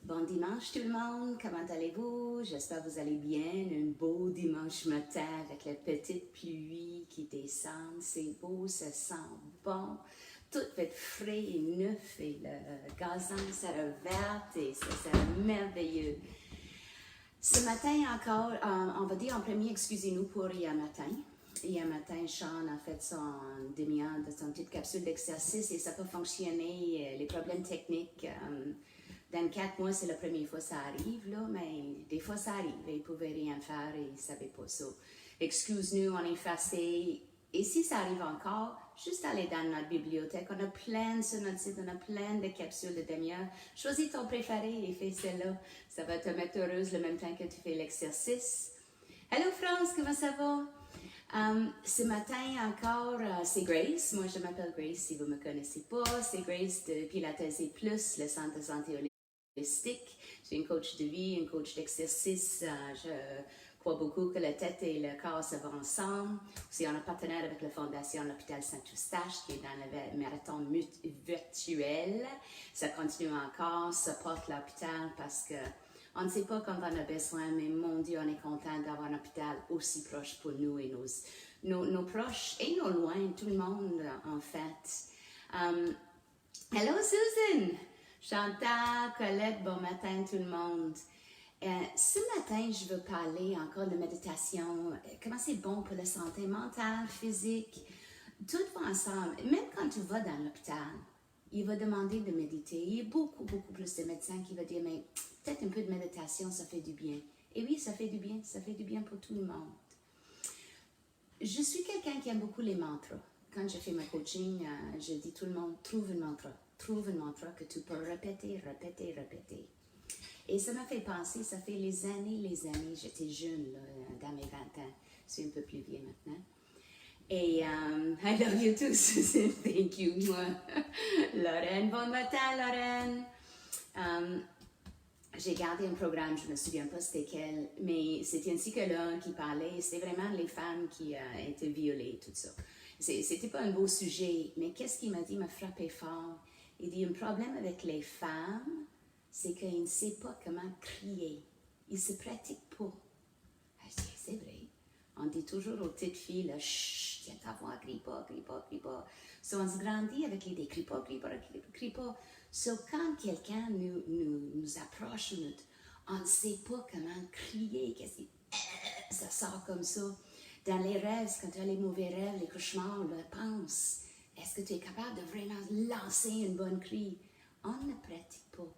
Bon dimanche tout le monde, comment allez-vous? J'espère que vous allez bien. Un beau dimanche matin avec la petite pluie qui descend. C'est beau, ça sent bon. Tout va être frais et neuf et le gazon sera vert et ça sera merveilleux. Ce matin encore, on va dire en premier, excusez-nous pour hier matin. Hier matin, Sean a fait son demi-heure de son petite capsule d'exercice et ça n'a pas fonctionné. Les problèmes techniques. Dans 4 mois, c'est la première fois que ça arrive, là, mais des fois ça arrive. Il ne pouvait rien faire et il ne savait pas ça. Excuse-nous, on est effacé. Et si ça arrive encore, juste aller dans notre bibliothèque. On a plein sur notre site, on a plein de capsules de demi-heure. Choisis ton préféré et fais celle-là. Ça va te mettre heureuse le même temps que tu fais l'exercice. Hello France, comment ça va? Ce matin encore, c'est Grace. Moi, je m'appelle Grace si vous ne me connaissez pas. C'est Grace de Pilates et Plus, le centre de santé holistique. Je suis une coach de vie, une coach d'exercice. Je crois beaucoup que la tête et le corps se vont ensemble. Aussi, on est partenaire avec la Fondation L'Hôpital Saint-Eustache qui est dans le marathon virtuel. Ça continue encore, ça porte l'hôpital parce que on ne sait pas quand on a besoin, mais mon Dieu, on est content d'avoir un hôpital aussi proche pour nous et nos proches et nos loin, tout le monde en fait. Hello Susan! Chantal, Colette, bon matin tout le monde. Ce matin, je veux parler encore de méditation, comment c'est bon pour la santé mentale, physique, tout va ensemble. Même quand tu vas dans l'hôpital, il va demander de méditer. Il y a beaucoup plus de médecins qui vont dire, mais peut-être un peu de méditation, ça fait du bien. Et oui, ça fait du bien pour tout le monde. Je suis quelqu'un qui aime beaucoup les mantras. Quand je fais ma coaching, je dis tout le monde, trouve un mantra que tu peux répéter. Et ça m'a fait penser, ça fait les années, j'étais jeune là, dans mes 20 ans, je suis un peu plus vieille maintenant. Et I love you too, Susan, thank you, moi. Lorraine, bon matin, Lorraine. J'ai gardé un programme, je ne me souviens pas c'était quel, mais c'était un psychologue qui parlait, c'était vraiment les femmes qui étaient violées, tout ça. C'était pas un beau sujet, mais qu'est-ce qu'il m'a dit m'a frappé fort. Il dit, un problème avec les femmes, c'est qu'ils ne savent pas comment crier. Ils ne se pratiquent pas. Je dis, c'est vrai. On dit toujours aux petites filles, là, chut, tiens ta voix, crie pas. So, on se grandit avec l'idée, crie pas. So, quand quelqu'un nous approche, on ne sait pas comment crier, ça sort comme ça. Dans les rêves, quand tu as les mauvais rêves, les cauchemars, pense, est-ce que tu es capable de vraiment lancer une bonne cri? On ne pratique pas.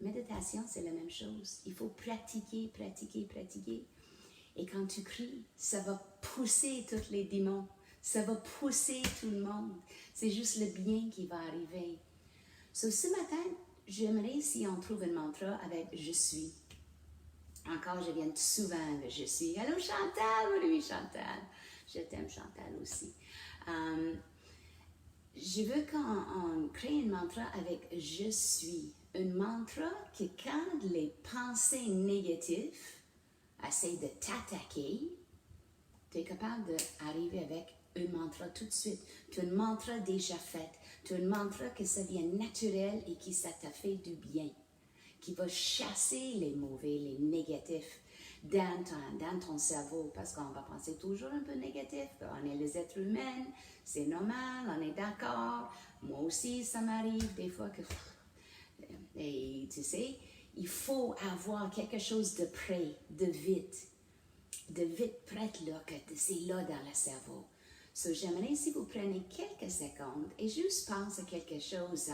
Méditation, c'est la même chose. Il faut pratiquer. Et quand tu cries, ça va pousser tous les démons. Ça va pousser tout le monde. C'est juste le bien qui va arriver. So, ce matin, j'aimerais si on trouve un mantra avec « Je suis ». Encore, je viens souvent de « Je suis ». Allô Chantal, oui Chantal. Je t'aime Chantal aussi. Je veux qu'on crée un mantra avec « Je suis ». Un mantra que quand les pensées négatives essaient de t'attaquer, tu es capable d'arriver avec un mantra tout de suite. Tu as un mantra déjà fait. Tu as un mantra que ça vient naturel et qui ça t'a fait du bien. Qui va chasser les mauvais, les négatifs dans ton cerveau. Parce qu'on va penser toujours un peu négatif. On est les êtres humains, c'est normal, on est d'accord. Moi aussi, ça m'arrive des fois que... Et tu sais, il faut avoir quelque chose de prêt, de vite prête là, que c'est là dans le cerveau. So, j'aimerais si vous prenez quelques secondes et juste pense à quelque chose,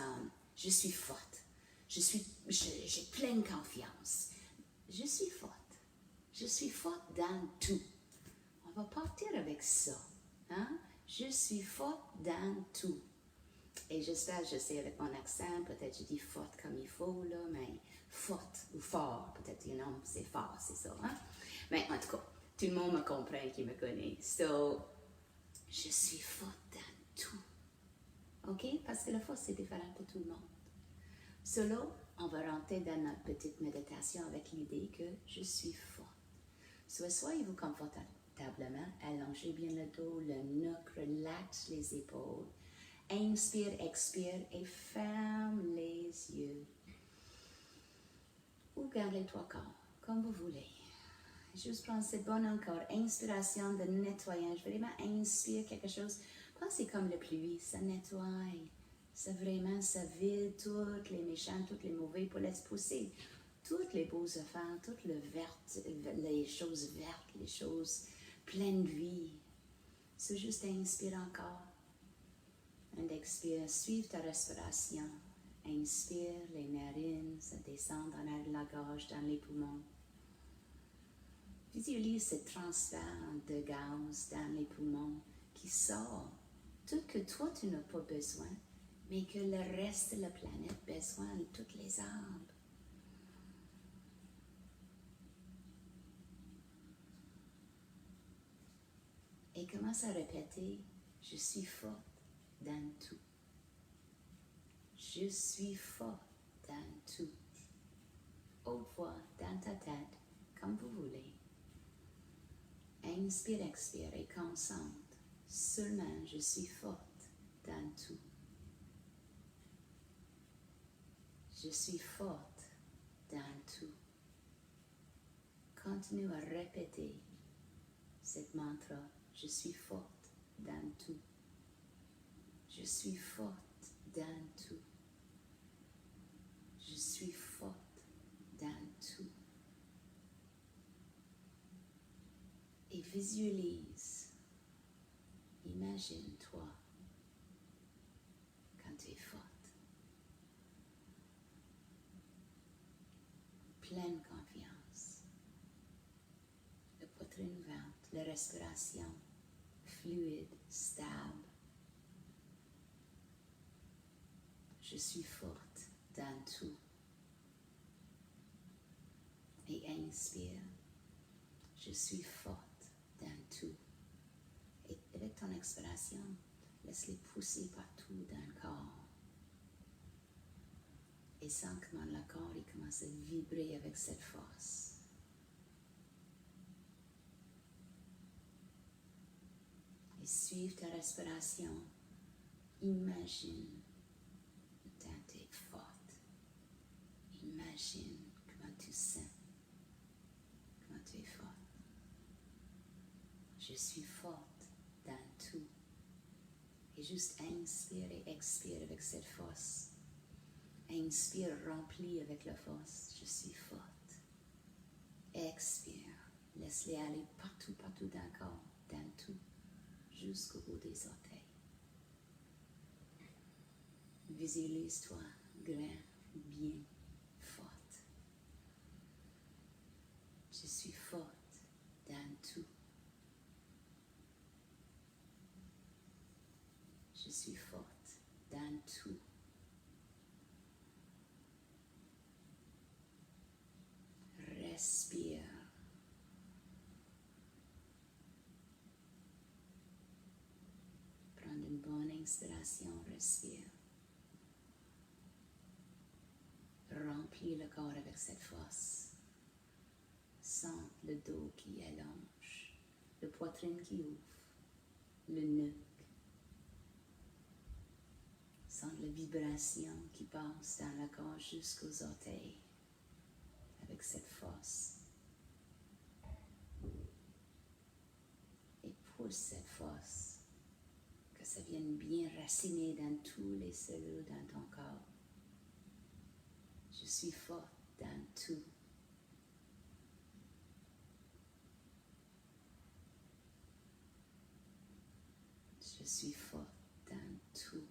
je suis forte, j'ai pleine confiance, je suis forte dans tout. On va partir avec ça, hein? Je suis forte dans tout. Et j'espère, je sais avec mon accent, peut-être je dis forte comme il faut, là, mais forte ou fort, peut-être, c'est fort, c'est ça, hein? Mais en tout cas, tout le monde me comprend qui me connaît. So, je suis forte dans tout. OK? Parce que la force, c'est différent pour tout le monde. So là, on va rentrer dans notre petite méditation avec l'idée que je suis forte. So, soyez-vous confortablement, allongez bien le dos, le nuque, relaxe les épaules. Inspire, expire et ferme les yeux. garde les trois corps, comme vous voulez. Juste prendre cette bonne encore inspiration de nettoyage. Vraiment inspire quelque chose. Pensez comme la pluie, ça nettoie. Ça vraiment, ça vide toutes les méchants, toutes les mauvais pour laisser pousser. Toutes les beaux affaires, toutes les choses vertes, les choses pleines de vie. C'est juste inspire encore. Et expire, suive ta respiration. Inspire les narines, ça descend dans la gorge, dans les poumons. Visualise ce transfert de gaz dans les poumons qui sort. Tout que toi tu n'as pas besoin, mais que le reste de la planète a besoin de toutes les arbres. Et commence à répéter, je suis forte dans tout. Je suis forte dans tout. Haute voix dans ta tête, comme vous voulez. Inspire, expire et concentre. Seulement, je suis forte dans tout. Je suis forte dans tout. Continue à répéter cette mantra. Je suis forte dans tout. Je suis forte dans tout. Je suis forte dans tout. Et visualise, imagine-toi quand tu es forte. Pleine confiance. La poitrine ouverte, la respiration fluide, stable. Je suis forte dans tout. Et inspire. Je suis forte dans tout. Et avec ton expiration, laisse-les pousser partout dans le corps. Et sens comment le corps il commence à vibrer avec cette force. Et suive ta respiration. Imagine quand tu es forte. Imagine comment tu sens. Comment tu es forte. Je suis forte dans tout. Et juste inspire et expire avec cette force. Inspire, remplis avec la force. Je suis forte. Expire. Laisse-les aller partout, partout dans le corps, dans tout, jusqu'au bout des orteils. Visualise-toi grand, bien, forte. Je suis forte dans tout. Je suis forte dans tout. Respire. Prends une bonne inspiration, respire. Remplis le corps avec cette force. Sens le dos qui allonge, le poitrine qui ouvre, le nuque. Sens la vibration qui passe dans le corps jusqu'aux orteils avec cette force. Et pousse cette force, que ça vienne bien raciner dans tous les cellules dans ton corps. Je suis forte dans tout. Je suis forte dans tout.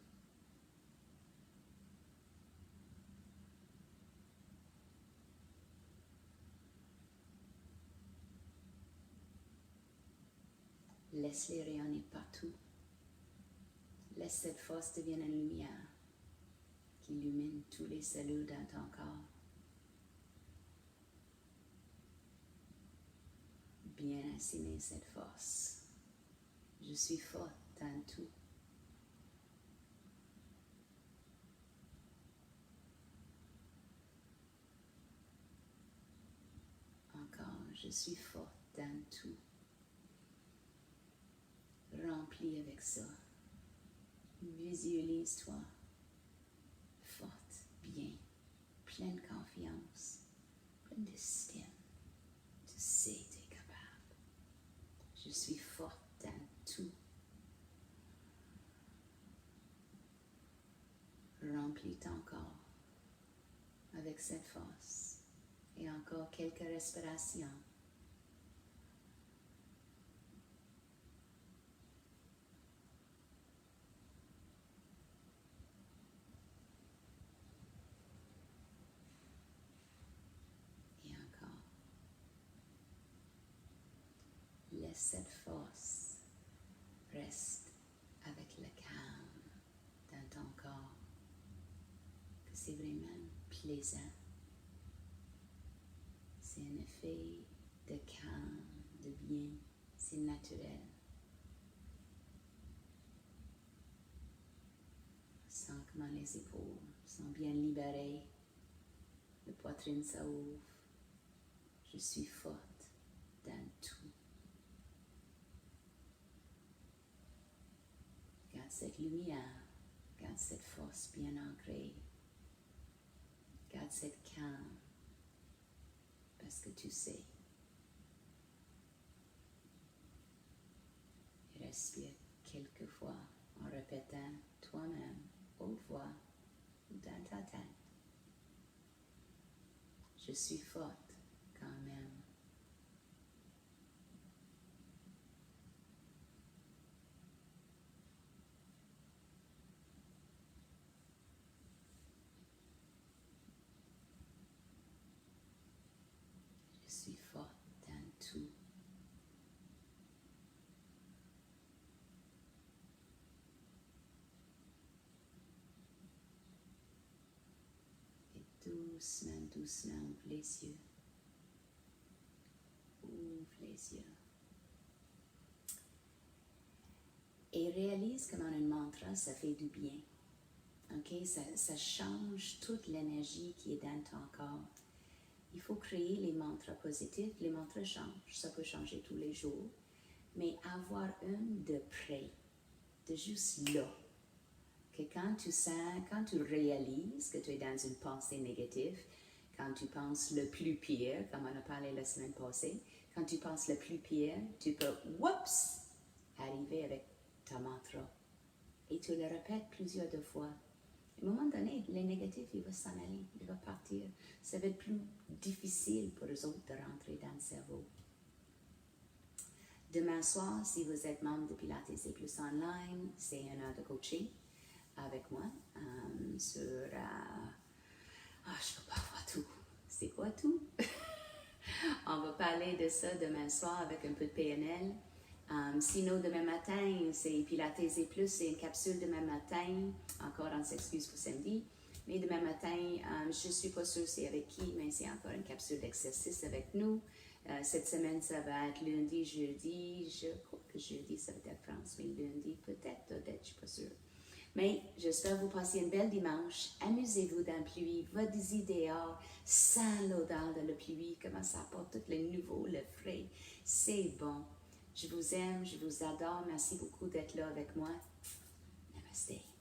Laisse-les rayonner partout. Laisse cette force devenir une lumière qui illumine tous les cellules dans ton corps. Bien assiner cette force. Je suis forte dans tout. Encore, je suis forte dans tout. Rempli avec ça. Visualise-toi forte, bien, pleine confiance, Pleine d'estime. Tu sais, tu es capable. Je suis forte dans tout. Remplis ton corps avec cette force et encore quelques respirations. Et encore. Laisse cette force reste avec le calme dans ton corps. Que c'est vraiment plaisant. C'est un effet de calme, de bien. C'est naturel. Sens comment les épaules sont bien libérées. La poitrine s'ouvre. Je suis forte dans tout. Garde cette lumière. Garde cette force bien ancrée. Garde cette calme. Parce que tu sais. Et respire quelques fois en répétant toi-même, haute voix ou dans ta tête. Je suis forte quand même. Je suis forte dans tout. Et doucement, doucement, ouvre les yeux. Ouvre les yeux. Et réalise comment un mantra, ça fait du bien. Ok, ça change toute l'énergie qui est dans ton corps. Il faut créer les mantras positifs. Les mantras changent. Ça peut changer tous les jours. Mais avoir un de près, de juste là. Que quand tu sens, quand tu réalises que tu es dans une pensée négative, quand tu penses le plus pire, comme on a parlé la semaine passée, quand tu penses le plus pire, tu peux, whoops, arriver avec ta mantra. Et tu le répètes plusieurs de fois. À un moment donné, le négatif, il va s'en aller, il va partir. Ça va être plus difficile pour les autres de rentrer dans le cerveau. Demain soir, si vous êtes membre de Pilates et Plus Online, c'est une heure de coaching avec moi sur... je ne peux pas voir tout. C'est quoi tout? On va parler de ça demain soir avec un peu de PNL. Sinon, demain matin, c'est Pilates et Plus, c'est une capsule demain matin. Encore, on s'excuse pour samedi. Mais demain matin, je ne suis pas sûre c'est avec qui, mais c'est encore une capsule d'exercice avec nous. Cette semaine, ça va être lundi, jeudi. Je crois que jeudi, ça va être France, mais lundi, peut-être, je ne suis pas sûre. Mais j'espère que vous passez une belle dimanche. Amusez-vous dans la pluie. Votre dehors, sent l'odeur de la pluie, comment ça apporte tout le nouveau, le frais. C'est bon. Je vous aime, je vous adore. Merci beaucoup d'être là avec moi. Namaste.